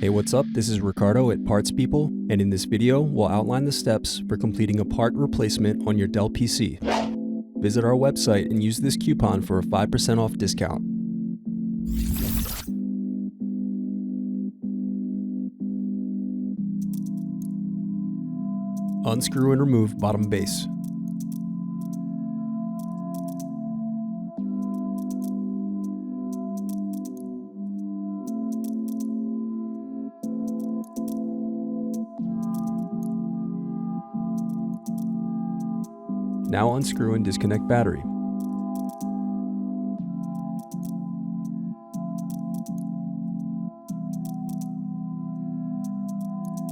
Hey, what's up? This is Ricardo at Parts People, and in this video, we'll outline the steps for completing a part replacement on your Dell PC. Visit our website and use this coupon for a 5% off discount. Unscrew and remove bottom base. Now unscrew and disconnect battery.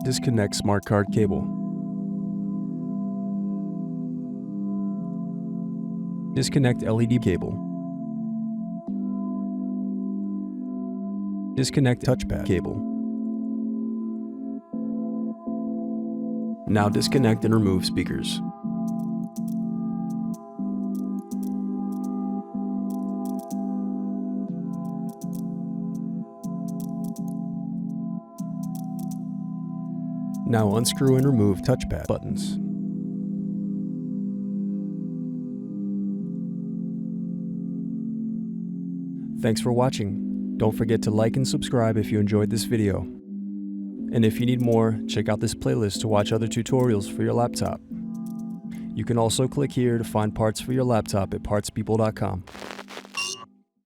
Disconnect smart card cable. Disconnect LED cable. Disconnect touchpad cable. Now disconnect and remove speakers. Now unscrew and remove touchpad buttons. Thanks for watching. Don't forget to like and subscribe if you enjoyed this video. And if you need more, check out this playlist to watch other tutorials for your laptop. You can also click here to find parts for your laptop at partspeople.com.